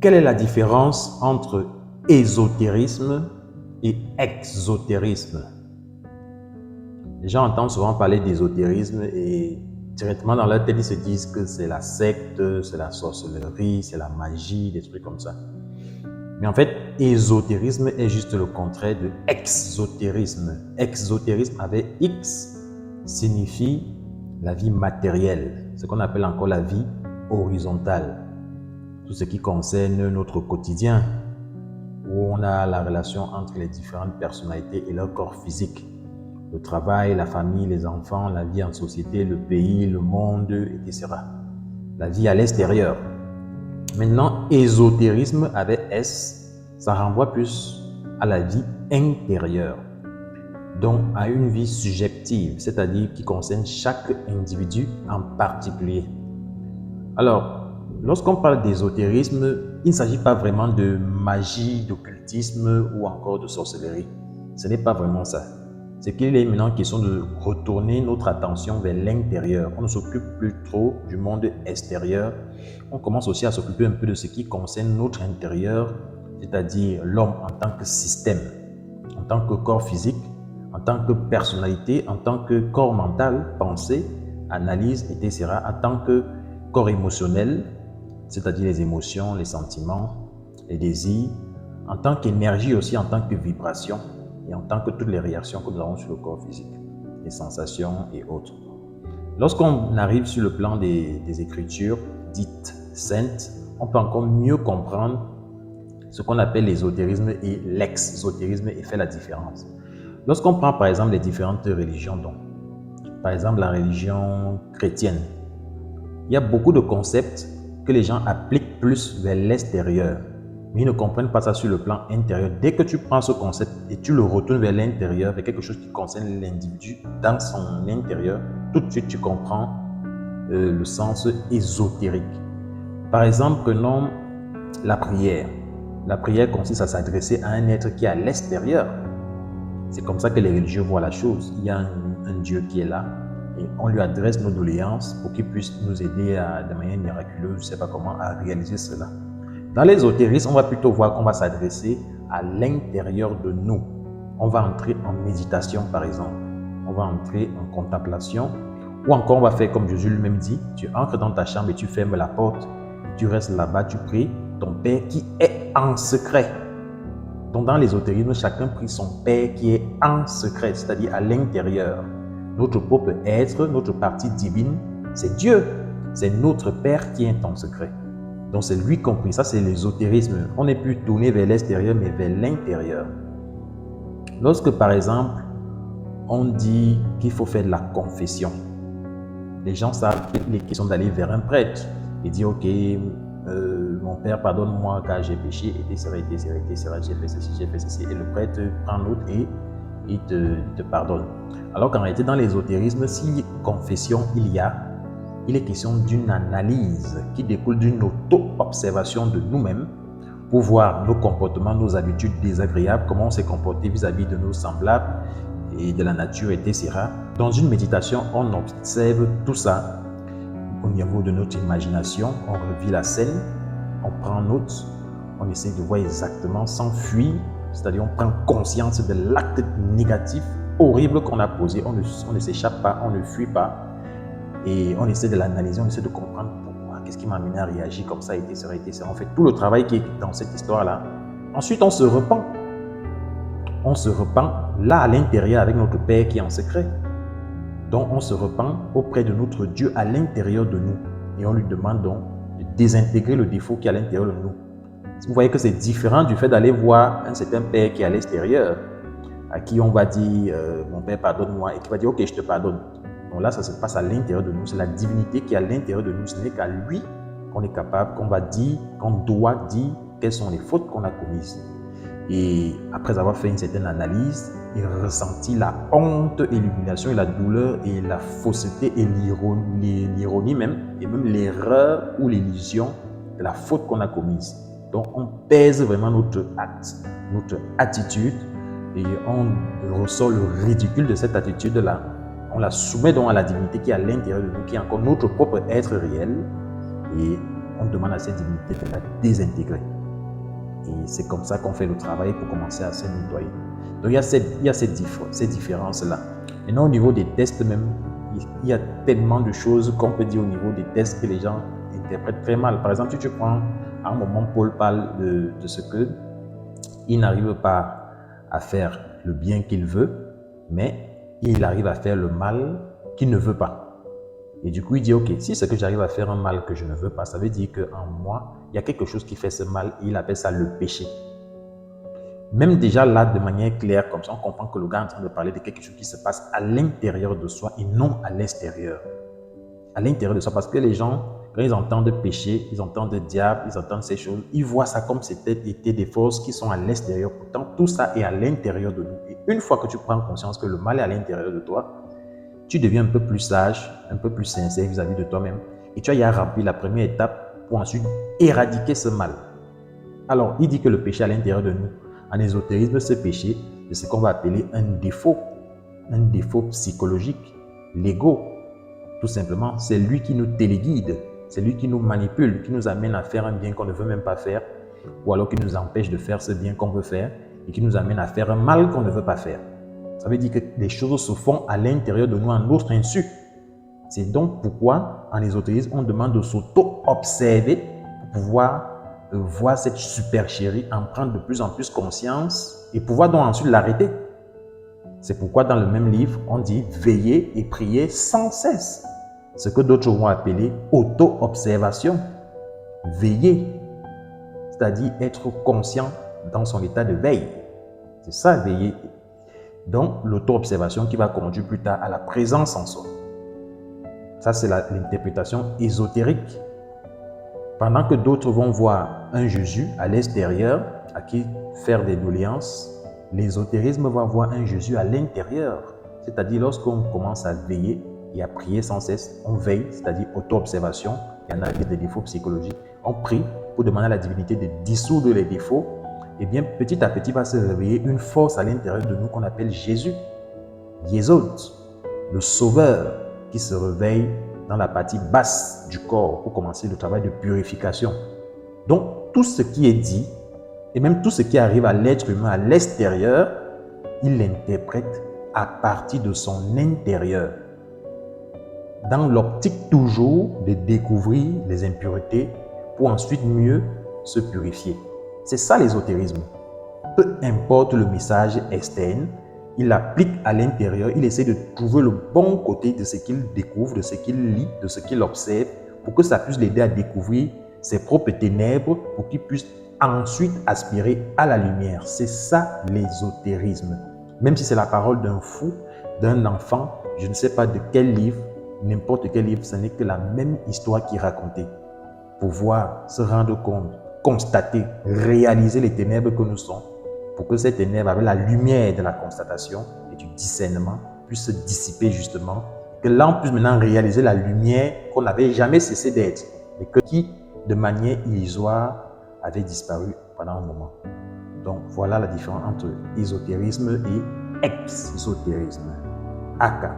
Quelle est la différence entre ésotérisme et exotérisme? Les gens entendent souvent parler d'ésotérisme et directement dans leur tête, ils se disent que c'est la secte, c'est la sorcellerie, c'est la magie, des trucs comme ça. Mais en fait, ésotérisme est juste le contraire de exotérisme. Exotérisme avec X signifie la vie matérielle, ce qu'on appelle encore la vie horizontale. Tout ce qui concerne notre quotidien, où on a la relation entre les différentes personnalités et leur corps physique. Le travail, la famille, les enfants, la vie en société, le pays, le monde, etc. La vie à l'extérieur. Maintenant, ésotérisme avec S, ça renvoie plus à la vie intérieure. Donc, à une vie subjective, c'est-à-dire qui concerne chaque individu en particulier. Alors, lorsqu'on parle d'ésotérisme, il ne s'agit pas vraiment de magie, d'occultisme ou encore de sorcellerie. Ce n'est pas vraiment ça. C'est qu'il est maintenant question de retourner notre attention vers l'intérieur. On ne s'occupe plus trop du monde extérieur. On commence aussi à s'occuper un peu de ce qui concerne notre intérieur, c'est-à-dire l'homme en tant que système, en tant que corps physique, en tant que personnalité, en tant que corps mental, pensée, analyse, etc., en tant que corps émotionnel, c'est-à-dire les émotions, les sentiments, les désirs, en tant qu'énergie aussi, en tant que vibration, et en tant que toutes les réactions que nous avons sur le corps physique, les sensations et autres. Lorsqu'on arrive sur le plan des écritures dites saintes, on peut encore mieux comprendre ce qu'on appelle l'ésotérisme et l'exotérisme et faire la différence. Lorsqu'on prend par exemple les différentes religions, donc, par exemple la religion chrétienne, il y a beaucoup de concepts que les gens appliquent plus vers l'extérieur, mais ils ne comprennent pas ça sur le plan intérieur. Dès que tu prends ce concept et tu le retournes vers l'intérieur, vers quelque chose qui concerne l'individu dans son intérieur, tout de suite tu comprends le sens ésotérique. Par exemple, prenons la prière. La prière consiste à s'adresser à un être qui est à l'extérieur. C'est comme ça que les religieux voient la chose. Il y a un Dieu qui est là et on lui adresse nos doléances pour qu'il puisse nous aider de manière miraculeuse, je ne sais pas comment, à réaliser cela. Dans l'ésotérisme, on va plutôt voir qu'on va s'adresser à l'intérieur de nous. On va entrer en méditation, par exemple. On va entrer en contemplation. Ou encore, on va faire comme Jésus lui-même dit, tu entres dans ta chambre et tu fermes la porte. Tu restes là-bas, tu pries ton Père qui est en secret. Donc, dans l'ésotérisme, chacun prie son Père qui est en secret, c'est-à-dire à l'intérieur. Notre propre être, notre partie divine, c'est Dieu. C'est notre Père qui est en secret. Donc, c'est lui compris. Ça, c'est l'ésotérisme. On n'est plus tourné vers l'extérieur, mais vers l'intérieur. Lorsque, par exemple, on dit qu'il faut faire de la confession, les gens savent qu'il est question d'aller vers un prêtre et dire, OK, mon Père, pardonne-moi car j'ai péché, etc., j'ai fait ceci, et le prêtre prend note et il te pardonne. Alors qu'en réalité, dans l'ésotérisme, si confession il est question d'une analyse qui découle d'une auto-observation de nous-mêmes pour voir nos comportements, nos habitudes désagréables, comment on s'est comporté vis-à-vis de nos semblables et de la nature, etc. Dans une méditation, on observe tout ça au niveau de notre imagination, on revit la scène, on prend note, on essaie de voir exactement sans fuir, c'est-à-dire on prend conscience de l'acte négatif, horrible qu'on a posé, on ne s'échappe pas, on ne fuit pas, et on essaie de l'analyser, on essaie de comprendre pourquoi, qu'est-ce qui m'a amené à réagir comme ça, etc. On fait tout le travail qui est dans cette histoire-là. Ensuite, on se repent. On se repent là à l'intérieur avec notre Père qui est en secret. Donc, on se repent auprès de notre Dieu à l'intérieur de nous. Et on lui demande donc de désintégrer le défaut qui est à l'intérieur de nous. Vous voyez que c'est différent du fait d'aller voir un certain Père qui est à l'extérieur, à qui on va dire mon Père, pardonne-moi, et qui va dire OK, je te pardonne. Donc là, ça se passe à l'intérieur de nous. C'est la divinité qui est à l'intérieur de nous. Ce n'est qu'à lui qu'on est capable, qu'on va dire, qu'on doit dire quelles sont les fautes qu'on a commises. Et après avoir fait une certaine analyse et ressenti la honte et l'humiliation et la douleur et la fausseté et l'ironie même, et même l'erreur ou l'illusion de la faute qu'on a commise. Donc on pèse vraiment notre acte, notre attitude, et on ressort le ridicule de cette attitude-là. On la soumet donc à la divinité qui est à l'intérieur de nous, qui est encore notre propre être réel, et on demande à cette divinité de la désintégrer. Et c'est comme ça qu'on fait le travail pour commencer à se nettoyer. Donc il y a cette différence-là. Maintenant, au niveau des tests même, il y a tellement de choses qu'on peut dire au niveau des tests que les gens interprètent très mal. Par exemple, si tu prends, à un moment, Paul parle de ce que il n'arrive pas à faire le bien qu'il veut, mais il arrive à faire le mal qu'il ne veut pas. Et du coup, il dit, ok, si c'est que j'arrive à faire un mal que je ne veux pas, ça veut dire qu'en moi, il y a quelque chose qui fait ce mal et il appelle ça le péché. Même déjà là, de manière claire, comme ça, on comprend que le gars est en train de parler de quelque chose qui se passe à l'intérieur de soi et non à l'extérieur. À l'intérieur de soi, parce que les gens, quand ils entendent péché, ils entendent diable, ils entendent ces choses, ils voient ça comme si c'était des forces qui sont à l'extérieur. Pourtant, tout ça est à l'intérieur de nous. Et une fois que tu prends conscience que le mal est à l'intérieur de toi, tu deviens un peu plus sage, un peu plus sincère vis-à-vis de toi-même. Et tu as à remplir la première étape pour ensuite éradiquer ce mal. Alors, il dit que le péché à l'intérieur de nous, en ésotérisme, ce péché, c'est ce qu'on va appeler un défaut psychologique, l'ego. Tout simplement, c'est lui qui nous téléguide, c'est lui qui nous manipule, qui nous amène à faire un bien qu'on ne veut même pas faire, ou alors qui nous empêche de faire ce bien qu'on veut faire, et qui nous amène à faire un mal qu'on ne veut pas faire. Ça veut dire que les choses se font à l'intérieur de nous, à notre insu. C'est donc pourquoi, en ésotérisme, on demande de s'auto-observer pour pouvoir voir cette supercherie, en prendre de plus en plus conscience et pouvoir donc ensuite l'arrêter. C'est pourquoi dans le même livre, on dit veiller et prier sans cesse. Ce que d'autres vont appeler auto-observation. Veiller, c'est-à-dire être conscient dans son état de veille. C'est ça, veiller. Donc, l'auto-observation qui va conduire plus tard à la présence en soi. Ça, c'est l'interprétation ésotérique. Pendant que d'autres vont voir un Jésus à l'extérieur, à qui faire des doléances, l'ésotérisme va voir un Jésus à l'intérieur. C'est-à-dire, lorsqu'on commence à veiller et à prier sans cesse, on veille, c'est-à-dire auto-observation, il y en a des défauts psychologiques. On prie pour demander à la divinité de dissoudre les défauts. Et bien, petit à petit va se réveiller une force à l'intérieur de nous qu'on appelle Jésus. Yesod, le sauveur qui se réveille dans la partie basse du corps pour commencer le travail de purification. Donc, tout ce qui est dit, et même tout ce qui arrive à l'être humain à l'extérieur, il l'interprète à partir de son intérieur. Dans l'optique toujours de découvrir les impuretés pour ensuite mieux se purifier. C'est ça l'ésotérisme. Peu importe le message externe, il l'applique à l'intérieur, il essaie de trouver le bon côté de ce qu'il découvre, de ce qu'il lit, de ce qu'il observe, pour que ça puisse l'aider à découvrir ses propres ténèbres, pour qu'il puisse ensuite aspirer à la lumière. C'est ça l'ésotérisme. Même si c'est la parole d'un fou, d'un enfant, je ne sais pas de quel livre, n'importe quel livre, ce n'est que la même histoire qui est racontée. Pour voir, se rendre compte, constater, réaliser les ténèbres que nous sommes, pour que ces ténèbres, avec la lumière de la constatation et du discernement, puissent se dissiper justement, que là on puisse maintenant réaliser la lumière qu'on n'avait jamais cessé d'être, mais qui, de manière illusoire, avait disparu pendant un moment. Donc voilà la différence entre ésotérisme et ex-ésotérisme. Aka.